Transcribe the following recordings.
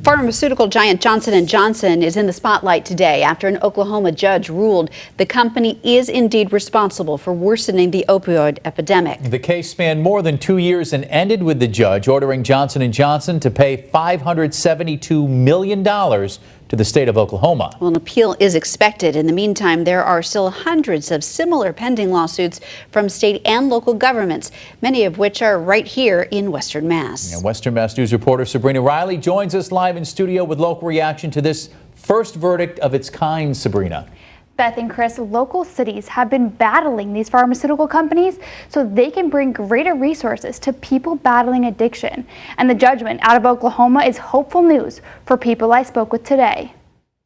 Pharmaceutical giant Johnson & Johnson is in the spotlight today after an Oklahoma judge ruled the company is indeed responsible for worsening the opioid epidemic. The case spanned more than 2 years and ended with the judge ordering Johnson & Johnson to pay $572 million to the state of Oklahoma. Well, an appeal is expected. In the meantime, there are still hundreds of similar pending lawsuits from state and local governments, many of which are right here in Western Mass. And Western Mass News reporter Sabrina Riley joins us live in studio with local reaction to this first verdict of its kind. Sabrina. Beth and Chris, local cities have been battling these pharmaceutical companies so they can bring greater resources to people battling addiction. And the judgment out of Oklahoma is hopeful news for people I spoke with today.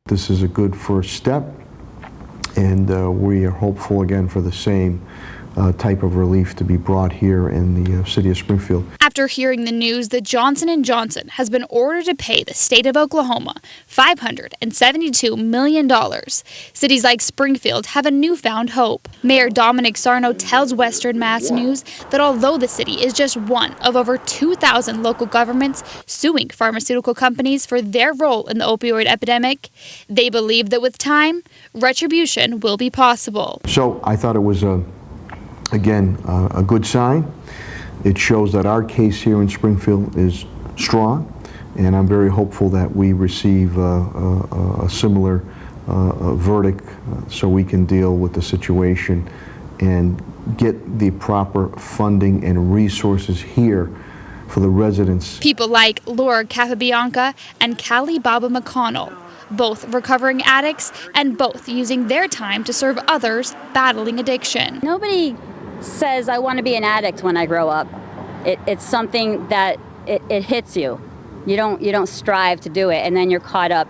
This is a good first step, and we are hopeful again for the same type of relief to be brought here in the city of Springfield. After hearing the news that Johnson & Johnson has been ordered to pay the state of Oklahoma $572 million, cities like Springfield have a newfound hope. Mayor Dominic Sarno tells Western Mass News that although the city is just one of over 2,000 local governments suing pharmaceutical companies for their role in the opioid epidemic, they believe that with time, retribution will be possible. So I thought it was again, a good sign. It shows that our case here in Springfield is strong, and I'm very hopeful that we receive a similar verdict so we can deal with the situation and get the proper funding and resources here for the residents. People like Laura Capabianca and Callie Baba McConnell, both recovering addicts and both using their time to serve others battling addiction. Nobody says I want to be an addict when I grow up. It's something that it hits you. You don't strive to do it, and then you're caught up,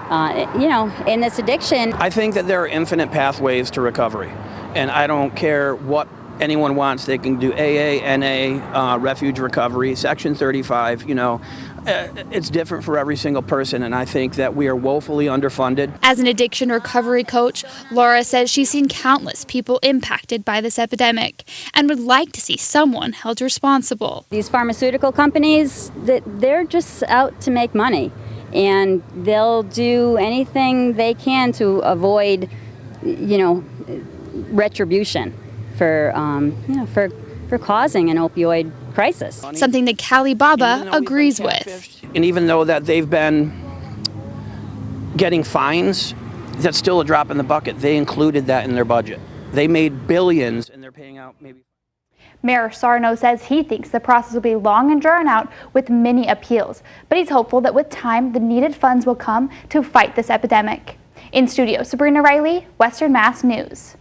in this addiction. I think that there are infinite pathways to recovery, and I don't care what anyone wants. They can do AA, NA, refuge recovery, Section 35. It's different for every single person, and I think that we are woefully underfunded. As an addiction recovery coach, Laura says she's seen countless people impacted by this epidemic and would like to see someone held responsible. These pharmaceutical companies, they're just out to make money, and they'll do anything they can to avoid, retribution for causing an opioid crisis. Something that Callie Baba agrees with. And even though that they've been getting fines, that's still a drop in the bucket. They included that in their budget. They made billions, and they're paying out maybe. Mayor Sarno says he thinks the process will be long and drawn out with many appeals, but he's hopeful that with time, the needed funds will come to fight this epidemic. In studio, Sabrina Riley, Western Mass News.